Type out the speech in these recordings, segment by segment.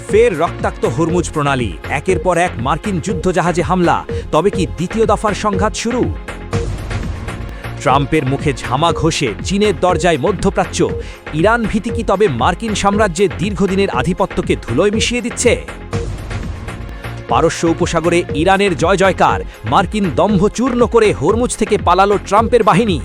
ফের রক্তাক্ত হরমুজ প্রণালী, একের পর এক মার্কিন যুদ্ধজাহাজে হামলা। তবে কি দ্বিতীয় দফার সংঘাত শুরু? ট্রাম্পের মুখে ঝামা ঘষে চীনের দরজায় মধ্যপ্রাচ্য। ইরান ভীতি কি তবে মার্কিন সাম্রাজ্যের দীর্ঘদিনের আধিপত্যকে ধুলোয় মিশিয়ে দিচ্ছে? পারস্য উপসাগরে ইরানের জয় জয়কার, মার্কিন দম্ভ চূর্ণ করে হরমুজ থেকে পালালো ট্রাম্পের বাহিনী।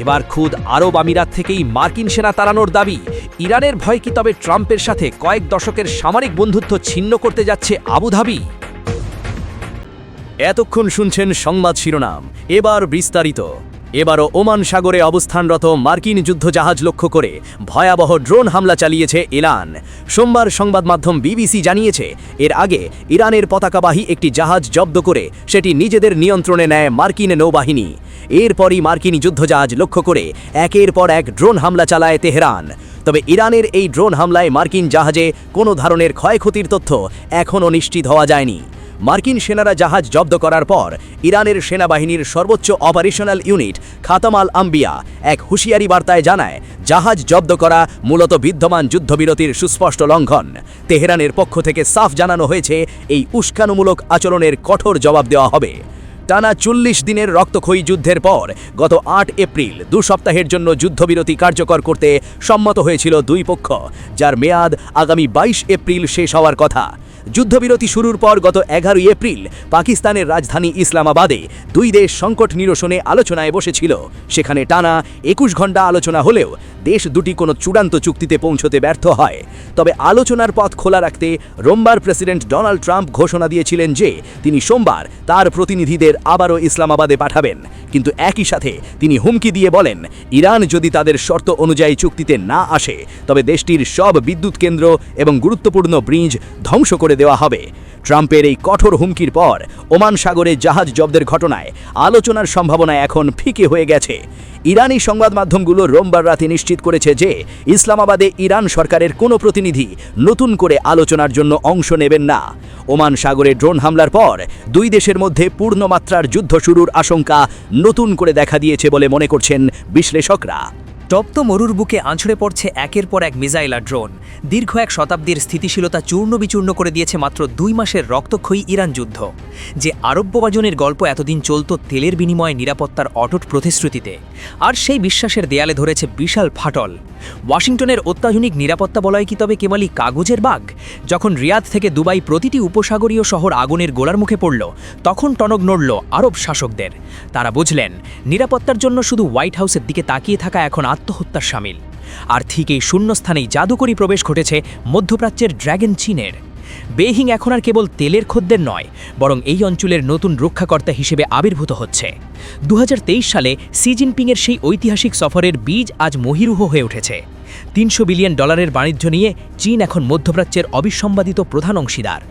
এবার খুদ আরব আমিরাত থেকেই মার্কিন সেনা তাড়ানোর দাবি। ইরানের ভয় কি তবে ট্রাম্পের সাথে কয়েক দশকের সামরিক বন্ধুত্ব ছিন্ন করতে যাচ্ছে আবুধাবি? এতক্ষণ শুনছেন সংবাদ শিরোনাম, এবার বিস্তারিত। এবারও ওমান সাগরে অবস্থানরত মার্কিন যুদ্ধজাহাজ লক্ষ্য করে ভয়াবহ ড্রোন হামলা চালিয়েছে ইরান। সোমবার সংবাদ মাধ্যম বিবিসি জানিয়েছে, এর আগে ইরানের পতাকাবাহী একটি জাহাজ জব্দ করে সেটি নিজেদের নিয়ন্ত্রণে নেয় মার্কিন নৌবাহিনী। এরপরই মার্কিন যুদ্ধজাহাজ লক্ষ্য করে একের পর এক ড্রোন হামলা চালায় তেহরান। তবে ইরানের এই ড্রোন হামলায় মার্কিন জাহাজে কোনো ধরনের ক্ষয়ক্ষতির তথ্য এখনও নিশ্চিত হওয়া যায়নি। মার্কিন সেনারা জাহাজ জব্দ করার পর ইরানের সেনাবাহিনীর সর্বোচ্চ অপারেশনাল ইউনিট খাতাম আল আম্বিয়া এক হুঁশিয়ারি বার্তায় জানায়, জাহাজ জব্দ করা মূলত বিদ্যমান যুদ্ধবিরতির সুস্পষ্ট লঙ্ঘন। তেহরানের পক্ষ থেকে সাফ জানানো হয়েছে, এই উস্কানিমূলক আচরণের কঠোর জবাব দেওয়া হবে। টানা ৪০ দিনের রক্তক্ষয়ী যুদ্ধের পর গত ৮ এপ্রিল ২ সপ্তাহের জন্য যুদ্ধবিরতি কার্যকর করতে সম্মত হয়েছিল দুই পক্ষ, যার মেয়াদ আগামী ২২ এপ্রিল শেষ হওয়ার কথা। যুদ্ধবিরতি শুরুর পর গত ১১ এপ্রিল পাকিস্তানের রাজধানী ইসলামাবাদে দুই দেশ সংকট নিরসনে আলোচনায় বসেছিল। সেখানে টানা ২১ ঘণ্টা আলোচনা হলেও দেশ দুটি কোনো চূড়ান্ত চুক্তিতে পৌঁছতে ব্যর্থ হয়। তবে আলোচনার পথ খোলা রাখতে রোববার প্রেসিডেন্ট ডোনাল্ড ট্রাম্প ঘোষণা দিয়েছিলেন যে তিনি সোমবার তার প্রতিনিধিদের আবারও ইসলামাবাদে পাঠাবেন। কিন্তু একই সাথে তিনি হুমকি দিয়ে বলেন, ইরান যদি তাদের শর্ত অনুযায়ী চুক্তিতে না আসে তবে দেশটির সব বিদ্যুৎ কেন্দ্র এবং গুরুত্বপূর্ণ ব্রিজ ধ্বংস করে দেওয়া হবে। ট্রাম্পের এই কঠোর হুমকির পর ওমান সাগরে জাহাজ জব্দের ঘটনায় আলোচনার সম্ভাবনা এখন ফিকে হয়ে গেছে। ইরানি সংবাদ মাধ্যমগুলো রোববার রাতে নিশ্চিত করেছে যে ইসলামাবাদে ইরান সরকারের কোনো প্রতিনিধি নতুন করে আলোচনার জন্য অংশ নেবেন না। ওমান সাগরে ড্রোন হামলার পর দুই দেশের মধ্যে পূর্ণমাত্রার যুদ্ধ শুরুর আশঙ্কা নতুন করে দেখা দিয়েছে বলে মনে করছেন বিশ্লেষকরা। তপ্ত মরুর বুকে আঁচড়ে পড়ছে একের পর এক মিসাইল আর ড্রোন। দীর্ঘ এক শতাব্দীর স্থিতিশীলতা চূর্ণ বিচূর্ণ করে দিয়েছে মাত্র ২ মাসের রক্তক্ষয়ী ইরান যুদ্ধ। যে আরব্যবাজনের গল্প এতদিন চলত তেলের বিনিময়ে নিরাপত্তার অটুট প্রতিশ্রুতিতে, আর সেই বিশ্বাসের দেয়ালে ধরেছে বিশাল ফাটল। ওয়াশিংটনের অত্যাধুনিক নিরাপত্তা বলয় কি তবে কেবলই কাগজের বাগ? যখন রিয়াদ থেকে দুবাই প্রতিটি উপসাগরীয় শহর আগুনের গোলার মুখে পড়ল, তখন টনক নড়ল আরব শাসকদের। তারা বুঝলেন, নিরাপত্তার জন্য শুধু হোয়াইট হাউসের দিকে তাকিয়ে থাকা এখন আত্মহত্যার শামিল। আর ঠিক এই শূন্যস্থানেই জাদুকরী প্রবেশ ঘটেছে মধ্যপ্রাচ্যের ড্র্যাগন চীনের। বেইজিং এখন আর কেবল তেলের খদ্দের নয়, বরং এই অঞ্চলের নতুন রক্ষাকর্তা হিসেবে আবির্ভূত হচ্ছে। ২০২৩ সালে শি জিনপিংয়ের সেই ঐতিহাসিক সফরের বীজ আজ মহীরুহ হয়ে উঠেছে। $৩০০ বিলিয়ন বাণিজ্য নিয়ে চীন এখন মধ্যপ্রাচ্যের অবিসম্বাদিত প্রধান অংশীদার।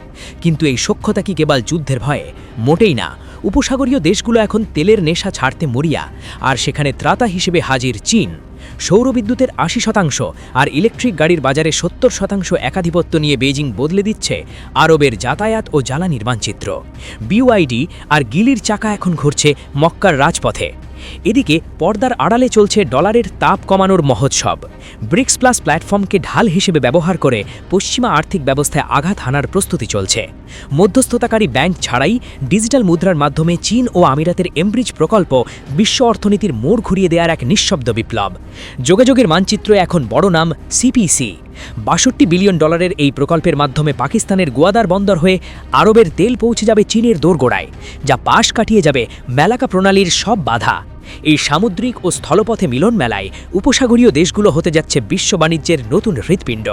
কিন্তু এই সখ্যতা কি কেবল যুদ্ধের ভয়ে? মোটেই না। উপসাগরীয় দেশগুলো এখন তেলের নেশা ছাড়তে মরিয়া, আর সেখানে ত্রাতা হিসেবে হাজির চীন। সৌরবিদ্যুতের ৮০% আর ইলেকট্রিক গাড়ির বাজারে ৭০% একাধিপত্য নিয়ে বেইজিং বদলে দিচ্ছে আরবের যাতায়াত ও জ্বালানির মানচিত্র। বিওআইডি আর গিলির চাকা এখন ঘুরছে মক্কার রাজপথে। এদিকে পর্দার আড়ালে চলছে ডলারের তাপ কমানোর মহোৎসব। ব্রিক্স প্লাস প্ল্যাটফর্মকে ঢাল হিসেবে ব্যবহার করে পশ্চিমা আর্থিক ব্যবস্থায় আঘাত হানার প্রস্তুতি চলছে। মধ্যস্থতাকারী ব্যাংক ছাড়াই ডিজিটাল মুদ্রার মাধ্যমে চীন ও আমিরাতের এমব্রিজ প্রকল্প বিশ্ব অর্থনীতির মোড় ঘুরিয়ে দেওয়ার এক নিঃশব্দ বিপ্লব। যোগাযোগের মানচিত্রে এখন বড় নাম সিপিসি। $৬২ বিলিয়ন এই প্রকল্পের মাধ্যমে পাকিস্তানের গোয়াদার বন্দর হয়ে আরবের তেল পৌঁছে যাবে চীনের দোরগোড়ায়, যা পাশ কাটিয়ে যাবে মেলাকা প্রণালীর সব বাধা। এই সামুদ্রিক ও স্থলপথে মিলন মেলায় উপসাগরীয় দেশগুলো হতে যাচ্ছে বিশ্ব বাণিজ্যের নতুন হৃৎপিণ্ড।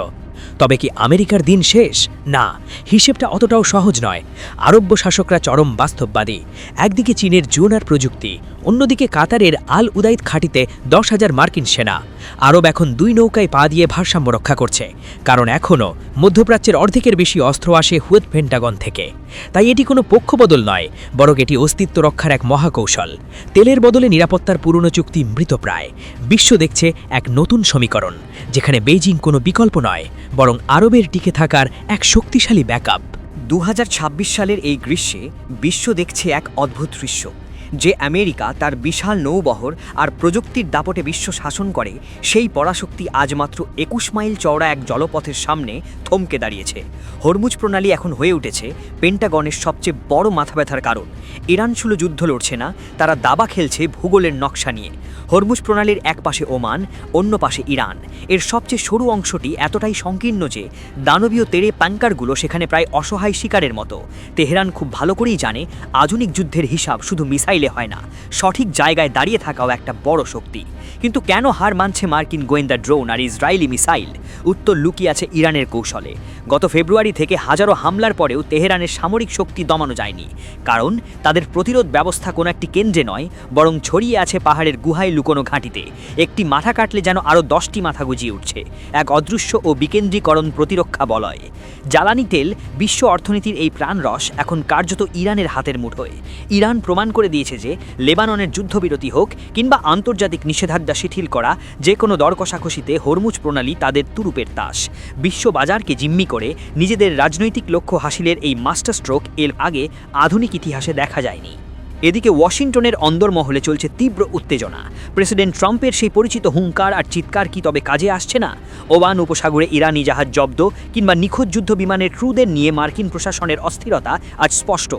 তবে কি আমেরিকার দিন শেষ? না, হিসেবটা অতটাও সহজ নয়। আরব্য শাসকরা চরম বাস্তববাদী। একদিকে চীনের জুনার প্রযুক্তি, অন্যদিকে কাতারের আল উদাইদ ঘাঁটিতে ১০,০০০ মার্কিন সেনা। আরব এখন দুই নৌকায় পা দিয়ে ভারসাম্য রক্ষা করছে, কারণ এখনও মধ্যপ্রাচ্যের অর্ধেকের বেশি অস্ত্র আসে হুয়েত পেন্টাগন থেকে। তাই এটি কোনো পক্ষবদল নয়, বরং এটি অস্তিত্ব রক্ষার এক মহাকৌশল। তেলের বদলে নিরাপত্তার পুরনো চুক্তি মৃতপ্রায়। বিশ্ব দেখছে এক নতুন সমীকরণ, যেখানে বেইজিং কোনো বিকল্প নয়, বরং আরবের টিকে থাকার এক শক্তিশালী ব্যাকআপ। ২০২৬ সালের এই গ্রীষ্মে বিশ্ব দেখছে এক অদ্ভুত দৃশ্য। যে আমেরিকা তার বিশাল নৌবহর আর প্রযুক্তির দাপটে বিশ্ব শাসন করে, সেই পরাশক্তি আজ মাত্র ২১ মাইল চওড়া এক জলপথের সামনে থমকে দাঁড়িয়েছে। হরমুজ প্রণালী এখন হয়ে উঠেছে পেন্টাগনের সবচেয়ে বড় মাথা ব্যথার কারণ। ইরান শুধু যুদ্ধ লড়ছে না, তারা দাবা খেলছে ভূগোলের নকশা নিয়ে। হরমুজ প্রণালীর এক পাশে ওমান, অন্য পাশে ইরান। এর সবচেয়ে সরু অংশটি এতটাই সংকীর্ণ যে দানবীয় তেড়ে প্যাঙ্কারগুলো সেখানে প্রায় অসহায় শিকারের মতো। তেহরান খুব ভালো করেই জানে আধুনিক যুদ্ধের হিসাব শুধু মিসাইলে হয় না, সঠিক জায়গায় দাঁড়িয়ে থাকাও একটা বড় শক্তি। কিন্তু কেন হার মানছে মার্কিন গোয়েন্দা ড্রোন আর ইসরায়েলি মিসাইল? উত্তর লুকিয়ে আছে ইরানের কৌশলে। গত ফেব্রুয়ারি থেকে হাজারো হামলার পরেও তেহরানের সামরিক শক্তি দমানো যায়নি, কারণ তাদের প্রতিরোধ ব্যবস্থা কোনো একটি কেন্দ্রে নয়, বরং ছড়িয়ে আছে পাহাড়ের গুহায় লুকোনো ঘাঁটিতে। একটি মাথা কাটলে যেন আরও 10টি মাথা গুজিয়ে উঠছে, এক অদৃশ্য ও বিকেন্দ্রীকরণ প্রতিরক্ষা বলয়। জ্বালানি তেল, বিশ্ব অর্থনীতির এই প্রাণরস এখন কার্যত ইরানের হাতের মুঠোয়। ইরান প্রমাণ করে দিয়েছে যে লেবাননের যুদ্ধবিরতি হোক কিংবা আন্তর্জাতিক নিষেধাজ্ঞা শিথিল করা, যে কোনো দর কষাকষিতে হরমুজ প্রণালী তাদের তুরুপের তাস। বিশ্ব বাজারকে জিম্মি করে নিজেদের রাজনৈতিক লক্ষ্য হাসিলের এই মাস্টার স্ট্রোক এর আগে আধুনিক ইতিহাসে দেখা যায়নি। এদিকে ওয়াশিংটনের অন্দরমহলে চলছে তীব্র উত্তেজনা। প্রেসিডেন্ট ট্রাম্পের সেই পরিচিত হুঙ্কার আর চিৎকার কি তবে কাজে আসছে না? ওমান উপসাগরে ইরানি জাহাজ জব্দ কিংবা নিখোঁজ যুদ্ধ বিমানের ক্রুদের নিয়ে মার্কিন প্রশাসনের অস্থিরতা আজ স্পষ্ট।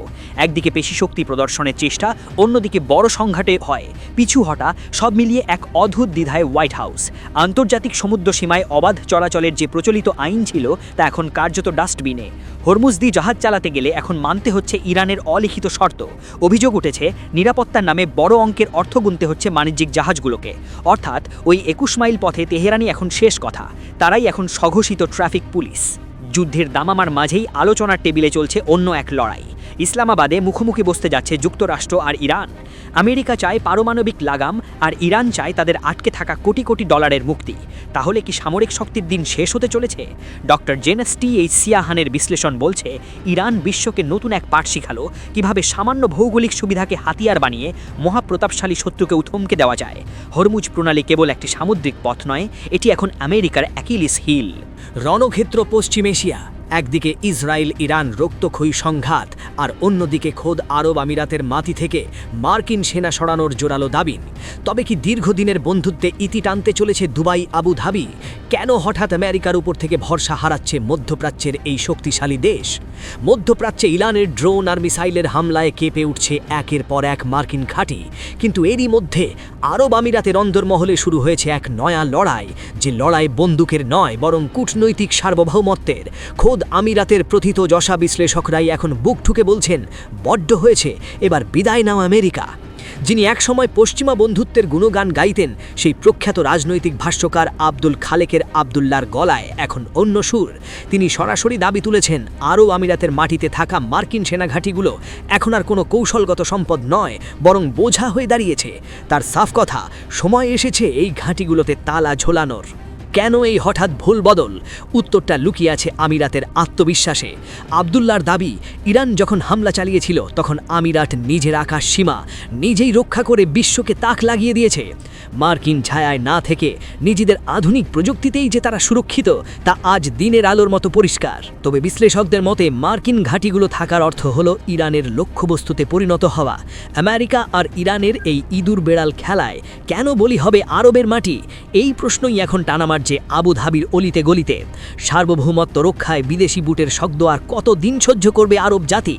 একদিকে পেশিশক্তি প্রদর্শনের চেষ্টা, অন্যদিকে বড় সংঘাতে হয় পিছু হটা, সব মিলিয়ে এক অদ্ভুত দ্বিধায় হোয়াইট হাউস। আন্তর্জাতিক সমুদ্র সীমায় অবাধ চলাচলের যে প্রচলিত আইন ছিল তা এখন কার্যত ডাস্টবিনে। হরমুজ দিয়ে জাহাজ চালাতে গেলে এখন মানতে হচ্ছে ইরানের অলিখিত শর্ত। অভিযোগ উঠেছে নিরাপত্তার নামে বড় অঙ্কের অর্থ গুনতে হচ্ছে বাণিজ্যিক জাহাজগুলোকে। অর্থাৎ ওই ২১ মাইল পথে তেহরানই এখন শেষ কথা, তারাই এখন স্বঘোষিত ট্রাফিক পুলিশ। যুদ্ধের দামামার মাঝেই আলোচনার টেবিলে চলছে অন্য এক লড়াই। ইসলামাবাদে মুখোমুখি বসতে যাচ্ছে যুক্তরাষ্ট্র আর ইরান। আমেরিকা চায় পারমাণবিক লাগাম, আর ইরান চায় তাদের আটকে থাকা কোটি কোটি ডলারের মুক্তি। তাহলে কি সামরিক শক্তির দিন শেষ হতে চলেছে? ডক্টর জেনেস টি এইচ সিয়াহানের বিশ্লেষণ বলছে, ইরান বিশ্বকে নতুন এক পাঠ শিখালো কিভাবে সামান্য ভৌগোলিক সুবিধাকে হাতিয়ার বানিয়ে মহাপ্রতাপশালী শত্রুকেও থমকে দেওয়া যায়। হরমুজ প্রণালী কেবল একটি সামুদ্রিক পথ নয়, এটি এখন আমেরিকার অ্যাকিলিস হিল। রণক্ষেত্র পশ্চিম এশিয়া, একদিকে ইসরায়েল ইরান রক্তক্ষয়ী সংঘাত, আর অন্যদিকে খোদ আরব আমিরাতের মাটি থেকে মার্কিন সেনা সরানোর জোরালো দাবি। তবে কি দীর্ঘদিনের বন্ধুত্বে ইতি টানতে চলেছে দুবাই আবুধাবি? কেন হঠাৎ আমেরিকার উপর থেকে ভরসা হারাচ্ছে মধ্যপ্রাচ্যের এই শক্তিশালী দেশ? মধ্যপ্রাচ্যে ইরানের ড্রোন আর মিসাইলের হামলায় কেঁপে উঠছে একের পর এক মার্কিন ঘাঁটি। কিন্তু এরই মধ্যে আরব আমিরাতের অন্দরমহলে শুরু হয়েছে এক নয়া লড়াই, যে লড়াই বন্দুকের নয় বরং কূটনৈতিক সার্বভৌমত্বের। খোদ আমিরাতের প্রথিতযশা বিশ্লেষকরাই এখন বুক ঠুকে বলছেন, বড্ড হয়েছে, এবার বিদায় নাও আমেরিকা। যিনি একসময় পশ্চিমা বন্ধুত্বের গুণগান গাইতেন, সেই প্রখ্যাত রাজনৈতিক ভাষ্যকার আব্দুল খালেকের আবদুল্লার গলায় এখন অন্য সুর। তিনি সরাসরি দাবি তুলেছেন, আরব আমিরাতের মাটিতে থাকা মার্কিন সেনাঘাঁটিগুলো এখন আর কোনো কৌশলগত সম্পদ নয়, বরং বোঝা হয়ে দাঁড়িয়েছে। তার সাফ কথা, সময় এসেছে এই ঘাঁটিগুলোতে তালা ঝোলানোর। কেন এই হঠাৎ ভুল বদল? উত্তরটা লুকিয়ে আছে আমিরাতের আত্মবিশ্বাসে। আবদুল্লার দাবি, ইরান যখন হামলা চালিয়েছিল তখন আমিরাত নিজের আকাশ সীমা নিজেই রক্ষা করে বিশ্বকে তাক লাগিয়ে দিয়েছে। মার্কিন ছায়ায় না থেকে নিজেদের আধুনিক প্রযুক্তিতেই যে তারা সুরক্ষিত, তা আজ দিনের আলোর মতো পরিষ্কার। তবে বিশ্লেষকদের মতে মার্কিন ঘাঁটিগুলো থাকার অর্থ হলো ইরানের লক্ষ্যবস্তুতে পরিণত হওয়া। আমেরিকা আর ইরানের এই ইঁদুর বেড়াল খেলায় কেন বলি হবে আরবের মাটি? এই প্রশ্নই এখন টানা যে আবুধাবির অলিতে গলিতে। সার্বভৌমত্ব রক্ষায় বিদেশি বুটের শব্দ আর কত দিন সহ্য করবে আরব জাতি?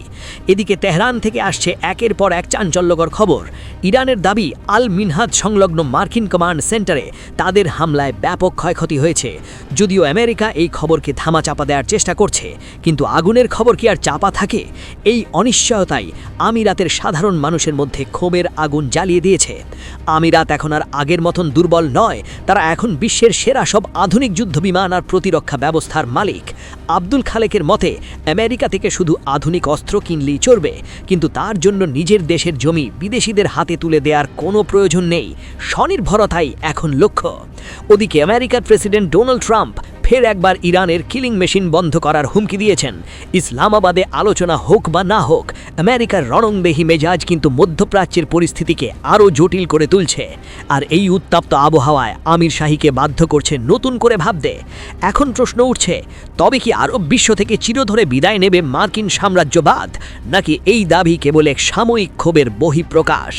এদিকে তেহরান থেকে আসছে একের পর এক চাঞ্চল্যকর খবর। ইরানের দাবি, আল মিনহাজ সংলগ্ন মার্কিন কমান্ড সেন্টারে তাদের হামলায় ব্যাপক ক্ষয়ক্ষতি হয়েছে। যদিও আমেরিকা এই খবরকে ধামাচাপা দেওয়ার চেষ্টা করছে, কিন্তু আগুনের খবর কি আর চাপা থাকে? এই অনিশ্চয়তাই আমিরাতের সাধারণ মানুষের মধ্যে ক্ষোভের আগুন জ্বালিয়ে দিয়েছে। আমিরাত এখন আর আগের মতন দুর্বল নয়, তারা এখন বিশ্বের সেরা সব আধুনিক যুদ্ধবিমান আর প্রতিরক্ষা ব্যবস্থার মালিক। আব্দুল খালেকের মতে, আমেরিকা থেকে শুধু আধুনিক অস্ত্র কিনলেই চলবে, কিন্তু তার জন্য নিজের দেশের জমি বিদেশিদের হাতে তুলে দেওয়ার কোনো প্রয়োজন নেই। স্বনির্ভরতাই এখন লক্ষ্য। ওদিকে আমেরিকার প্রেসিডেন্ট ডোনাল্ড ট্রাম্প ফের একবার ইরানের কিলিং মেশিন বন্ধ করার হুমকি দিয়েছেন। ইসলামাবাদে আলোচনা হোক বা না হোক, আমেরিকার রণংদেহী মেজাজ কিন্তু মধ্যপ্রাচ্যের পরিস্থিতিকে আরও জটিল করে তুলছে। আর এই উত্তপ্ত আবহাওয়ায় আমির শাহীকে বাধ্য করছে নতুন করে ভাবতে। এখন প্রশ্ন উঠছে, তবে কি আরব বিশ্ব থেকে চিরধরে বিদায় নেবে মার্কিন সাম্রাজ্যবাদ, নাকি এই দাবি কেবল এক সাময়িক ক্ষোভের বহিঃপ্রকাশ?